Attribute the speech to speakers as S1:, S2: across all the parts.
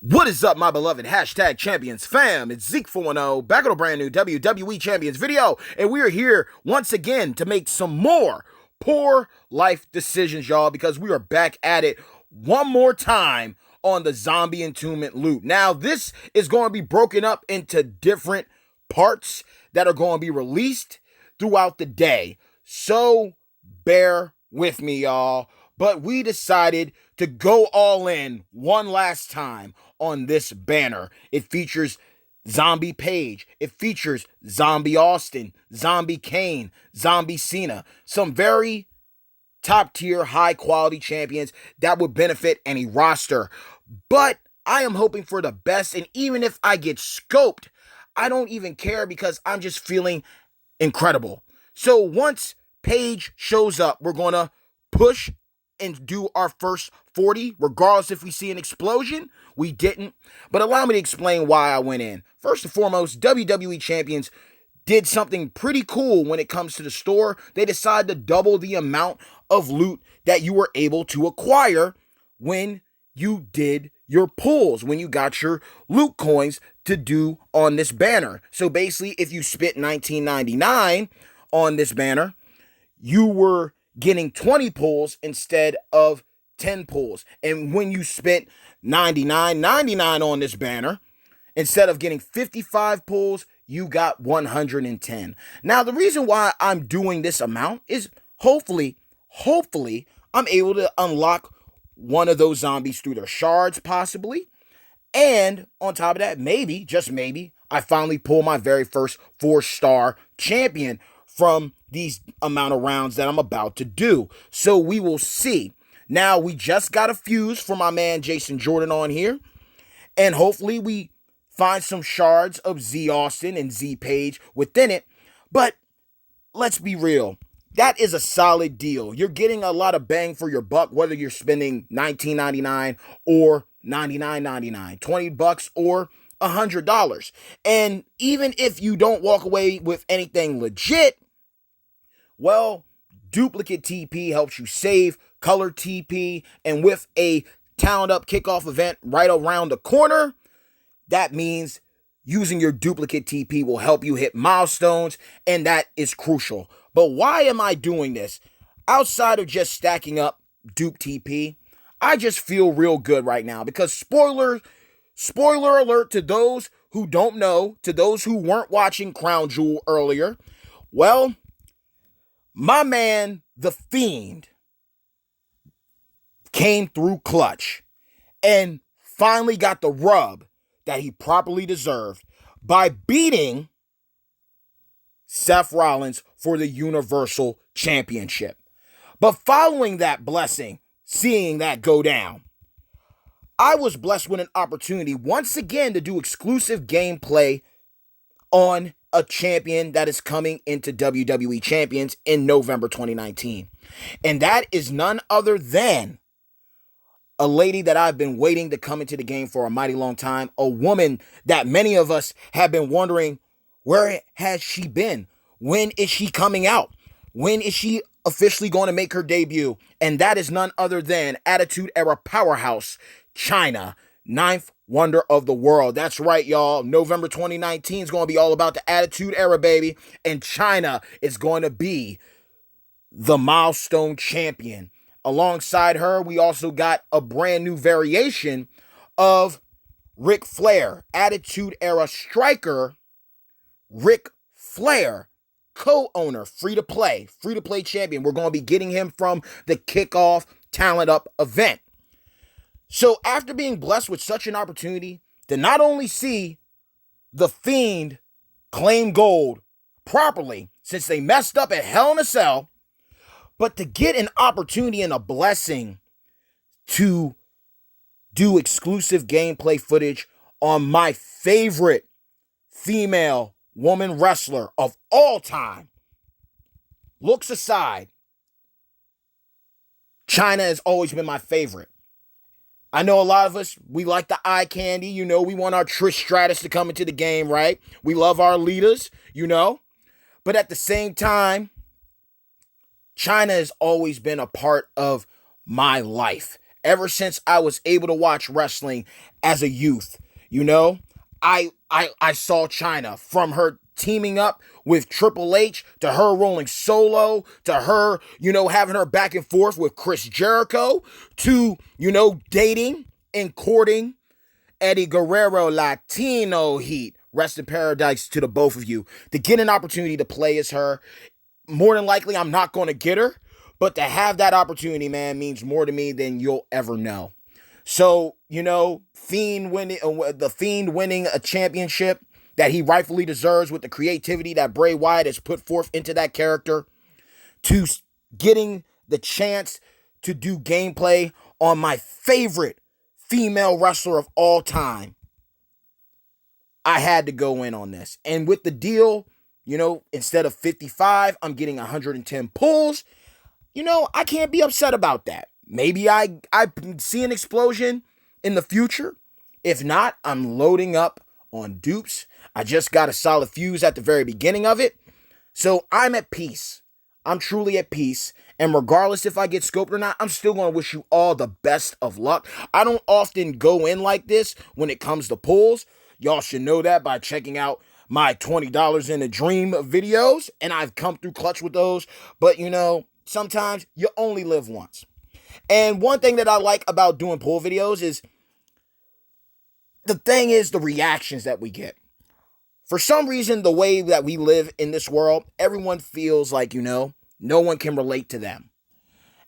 S1: What is up, my beloved hashtag champions fam? It's Zeke410 back with a brand new WWE Champions video, and we are here once again to make some more poor life decisions, y'all, because we are back at it one more time on the zombie entombment loot. Now, this is going to be broken up into different parts that are going to be released throughout the day, so bear with me, y'all. But we decided to go all in one last time on this banner. It features ZPaige. It features ZAustin, Zombie Kane, Zombie Chyna. Some very top tier, high quality champions that would benefit any roster. But I am hoping for the best. And even if I get scoped, I don't even care because I'm just feeling incredible. So once Paige shows up, we're going to push and do our first 40, regardless if we see an explosion. We didn't, but allow me to explain why I went in. First and foremost, WWE Champions did something pretty cool when it comes to the store. They decided to double the amount of loot that you were able to acquire when you did your pulls, when you got your loot coins to do on this banner. So basically, if you spent $19.99 on this banner, you were getting 20 pulls instead of 10 pulls. And when you spent $99.99 on this banner, instead of getting 55 pulls, you got 110. Now, the reason why I'm doing this amount is hopefully, I'm able to unlock one of those zombies through their shards, possibly. And on top of that, maybe, just maybe, I finally pull my very first 4-star champion from these amount of rounds that I'm about to do. So we will see. Now, we just got a fuse for my man Jason Jordan on here. And hopefully we find some shards of ZAustin and ZPaige within it. But let's be real. That is a solid deal. You're getting a lot of bang for your buck, whether you're spending $19.99 or $99.99, $20 or $100. And even if you don't walk away with anything legit, well, duplicate TP helps you save, color TP, and with a Talent Up kickoff event right around the corner, that means using your duplicate TP will help you hit milestones, and that is crucial. But why am I doing this? Outside of just stacking up dupe TP, I just feel real good right now because spoiler alert to those who don't know, to those who weren't watching Crown Jewel earlier, well, my man, The Fiend, came through clutch and finally got the rub that he properly deserved by beating Seth Rollins for the Universal Championship. But following that blessing, seeing that go down, I was blessed with an opportunity once again to do exclusive gameplay on a champion that is coming into WWE Champions in November 2019. And that is none other than a lady that I've been waiting to come into the game for a mighty long time. A woman that many of us have been wondering, where has she been? When is she coming out? When is she officially going to make her debut? And that is none other than Attitude Era powerhouse, Chyna, ninth wonder of the world. That's right, y'all. November 2019 is going to be all about the Attitude Era, baby. And Chyna is going to be the milestone champion. Alongside her, we also got a brand new variation of Ric Flair, Attitude Era striker, Ric Flair, co-owner, free-to-play champion. We're going to be getting him from the Kickoff Talent Up event. So after being blessed with such an opportunity to not only see The Fiend claim gold properly, since they messed up at Hell in a Cell, but to get an opportunity and a blessing to do exclusive gameplay footage on my favorite female woman wrestler of all time. Looks aside, Chyna has always been my favorite. I know a lot of us, we like the eye candy, you know, we want our Trish Stratus to come into the game, right? We love our leaders, you know? But at the same time, Chyna has always been a part of my life ever since I was able to watch wrestling as a youth. You know, I saw Chyna, from her teaming up with Triple H, to her rolling solo, to her, having her back and forth with Chris Jericho, to, dating and courting Eddie Guerrero, Latino Heat. Rest in paradise to the both of you. To get an opportunity to play as her, more than likely I'm not going to get her, but to have that opportunity, man, means more to me than you'll ever know. So, the Fiend winning a championship that he rightfully deserves, with the creativity that Bray Wyatt has put forth into that character, to getting the chance to do gameplay on my favorite female wrestler of all time, I had to go in on this. And with the deal, instead of 55, I'm getting 110 pulls. I can't be upset about that. Maybe I see an explosion in the future. If not, I'm loading up on dupes. I just got a solid fuse at the very beginning of it. So I'm at peace. I'm truly at peace. And regardless if I get scoped or not, I'm still going to wish you all the best of luck. I don't often go in like this when it comes to pulls. Y'all should know that by checking out my $20 in a Dream videos. And I've come through clutch with those. But, sometimes you only live once. And one thing that I like about doing pull videos is the reactions that we get. For some reason, the way that we live in this world, everyone feels like, no one can relate to them.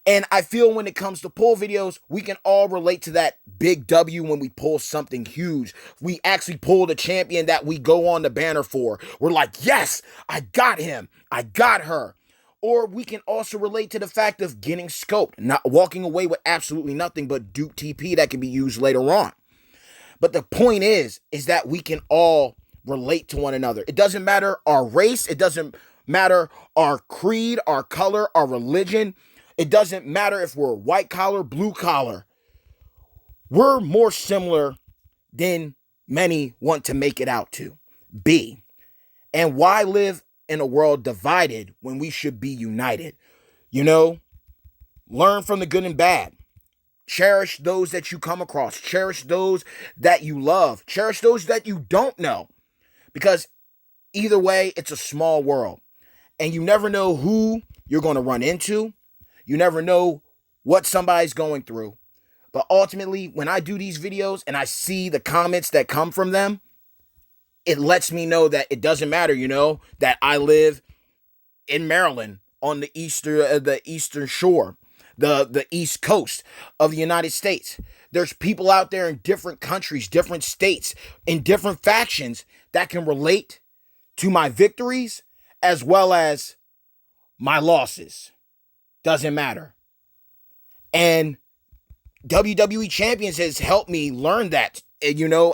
S1: And I feel when it comes to pull videos, we can all relate to that big W when we pull something huge. We actually pull the champion that we go on the banner for. We're like, yes, I got him. I got her. Or we can also relate to the fact of getting scoped, not walking away with absolutely nothing but Duke TP that can be used later on. But the point is that we can all relate to one another. It doesn't matter our race. It doesn't matter our creed, our color, our religion. It doesn't matter if we're white collar, blue collar. We're more similar than many want to make it out to be. And why live in a world divided when we should be united? Learn from the good and bad. Cherish those that you come across. Cherish those that you love. Cherish those that you don't know. Because either way, it's a small world. And you never know who you're going to run into. You never know what somebody's going through. But ultimately, when I do these videos and I see the comments that come from them, it lets me know that it doesn't matter, that I live in Maryland on the eastern shore, the East Coast of the United States. There's people out there in different countries, different states, in different factions that can relate to my victories as well as my losses. Doesn't matter. And WWE Champions has helped me learn that,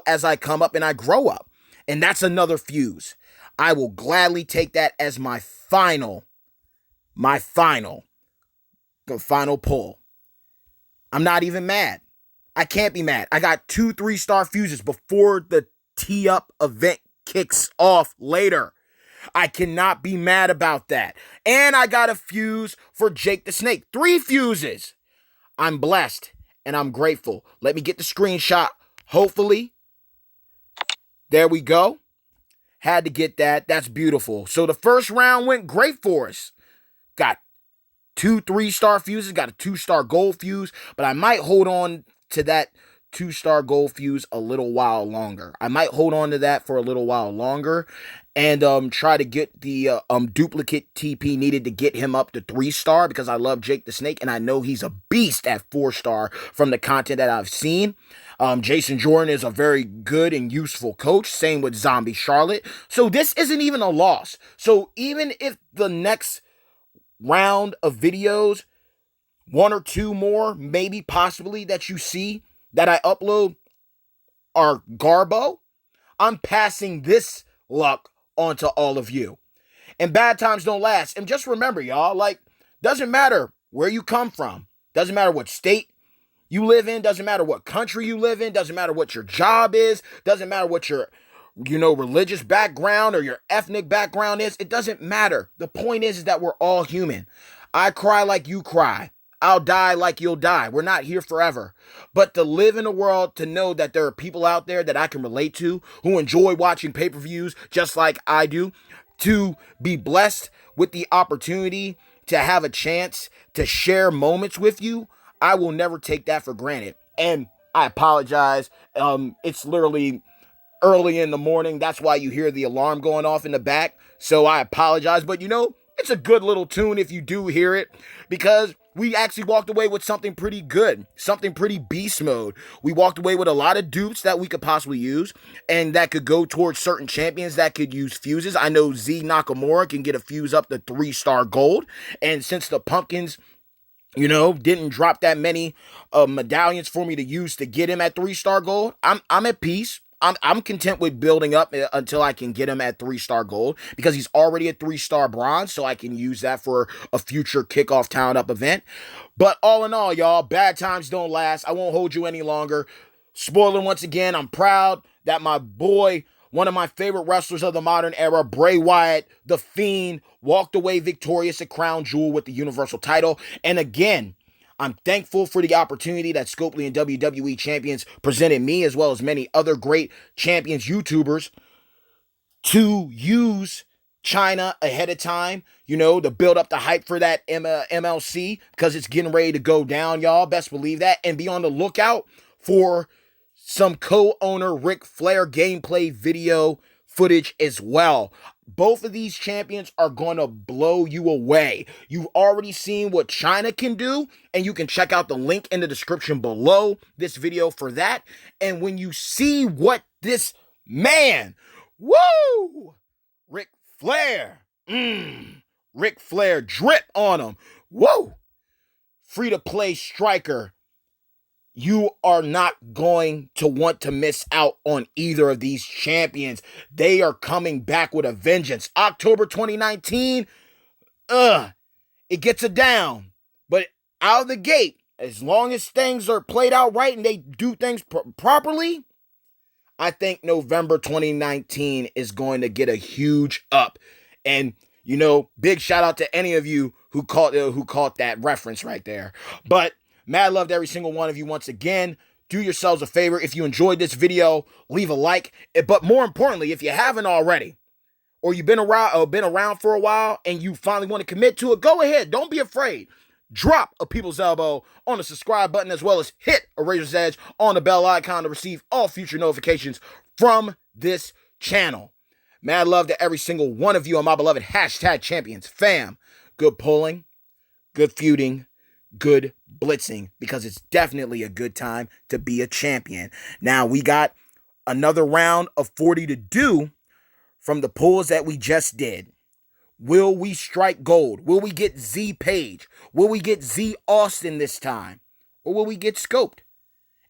S1: as I come up and I grow up. And that's another fuse. I will gladly take that as my final pull. I'm not even mad. I can't be mad. I got 2 3-star fuses before the tee-up event kicks off later. I cannot be mad about that. And I got a fuse for Jake the Snake. 3 fuses. I'm blessed and I'm grateful. Let me get the screenshot. Hopefully. There we go. Had to get that. That's beautiful. So the first round went great for us. Got 2 3-star fuses. Got a 2-star gold fuse. But I might hold on to that 2-star gold fuse a little while longer. I might hold on to that for a little while longer. And try to get the duplicate TP needed to get him up to 3-star, because I love Jake the Snake and I know he's a beast at 4-star from the content that I've seen. Jason Jordan is a very good and useful coach. Same with Zombie Charlotte. So this isn't even a loss. So even if the next round of videos, 1 or 2 more, maybe possibly, that you see that I upload are Garbo, I'm passing this luck onto all of you. And bad times don't last. And just remember, y'all, doesn't matter where you come from. Doesn't matter what state you live in. Doesn't matter what country you live in. Doesn't matter what your job is. Doesn't matter what your, religious background or your ethnic background is. It doesn't matter. The point is that we're all human. I cry like you cry. I'll die like you'll die. We're not here forever. But to live in a world, to know that there are people out there that I can relate to who enjoy watching pay-per-views just like I do, to be blessed with the opportunity to have a chance to share moments with you, I will never take that for granted. And I apologize. It's literally early in the morning. That's why you hear the alarm going off in the back. So I apologize. But it's a good little tune if you do hear it, because we actually walked away with something pretty good, something pretty beast mode. We walked away with a lot of dupes that we could possibly use, and that could go towards certain champions that could use fuses. I know Z Nakamura can get a fuse up to 3-star gold, and since the Pumpkins didn't drop that many medallions for me to use to get him at 3-star gold, I'm at peace. I'm content with building up until I can get him at 3-star gold, because he's already at 3-star bronze, so I can use that for a future kickoff Town Up event. But all in all, y'all, bad times don't last. I won't hold you any longer. Spoiler once again, I'm proud that my boy, one of my favorite wrestlers of the modern era, Bray Wyatt, The Fiend, walked away victorious at Crown Jewel with the Universal title. And again, I'm thankful for the opportunity that Scopely and WWE Champions presented me, as well as many other great champions YouTubers, to use Chyna ahead of time, to build up the hype for that MLC, because it's getting ready to go down, y'all. Best believe that. And be on the lookout for some co-owner Ric Flair gameplay video footage as well. Both of these champions are going to blow you away. You've already seen what Chyna can do, and you can check out the link in the description below this video for that. And when you see what this man, Ric Flair, Ric Flair drip on him, free-to-play striker, you are not going to want to miss out on either of these champions. They are coming back with a vengeance. October 2019, it gets it down. But out of the gate, as long as things are played out right and they do things properly, I think November 2019 is going to get a huge up. And, big shout out to any of you who caught that reference right there. But mad love to every single one of you once again. Do yourselves a favor. If you enjoyed this video, leave a like. But more importantly, if you haven't already, or you've been around for a while and you finally want to commit to it, go ahead. Don't be afraid. Drop a people's elbow on the subscribe button, as well as hit a razor's edge on the bell icon to receive all future notifications from this channel. Mad love to every single one of you on my beloved #champions fam. Good pulling, good feuding, good blitzing, because it's definitely a good time to be a champion. Now, we got another round of 40 to do from the pulls that we just did. Will we strike gold? Will we get ZPaige? Will we get ZAustin this time? Or will we get scoped?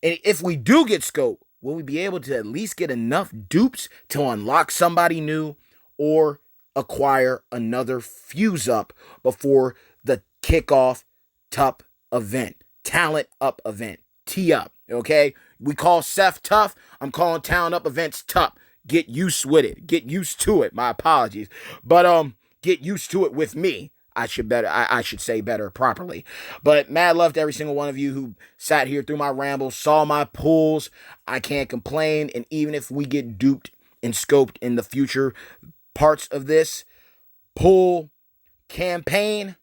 S1: And if we do get scoped, will we be able to at least get enough dupes to unlock somebody new or acquire another fuse up before the kickoff TUP event, Talent Up event, T-Up, okay? We call Seth tough. I'm calling Talent Up events TUP. Get used with it. Get used to it. My apologies. But get used to it with me. I should say better properly. But mad love to every single one of you who sat here through my rambles, saw my pulls. I can't complain. And even if we get duped and scoped in the future parts of this pull campaign,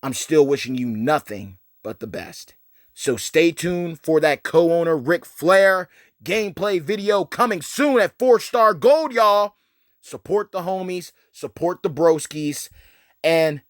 S1: I'm still wishing you nothing but the best. So stay tuned for that co-owner Ric Flair gameplay video coming soon at 4-star gold, y'all. Support the homies, support the broskies, and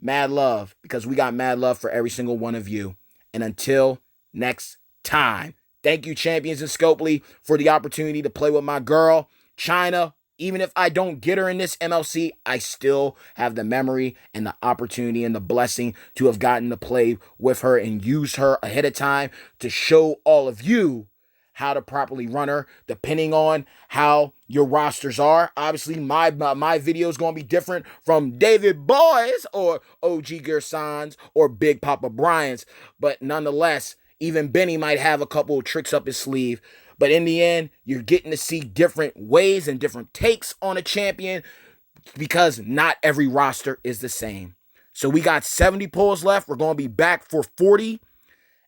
S1: mad love, because we got mad love for every single one of you. And until next time, thank you, Champions and Scopely, for the opportunity to play with my girl, Chyna. Even if I don't get her in this MLC, I still have the memory and the opportunity and the blessing to have gotten to play with her and use her ahead of time to show all of you how to properly run her, depending on how your rosters are. Obviously, my video is going to be different from David Boy's or OG Gerson's or Big Papa Bryant's, but nonetheless, even Benny might have a couple of tricks up his sleeve. But in the end, you're getting to see different ways and different takes on a champion, because not every roster is the same. So we got 70 pulls left. We're going to be back for 40.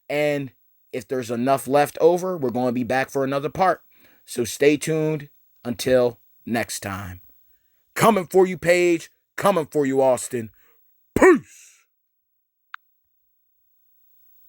S1: And if there's enough left over, we're going to be back for another part. So stay tuned until next time. Coming for you, Paige. Coming for you, Austin. Peace.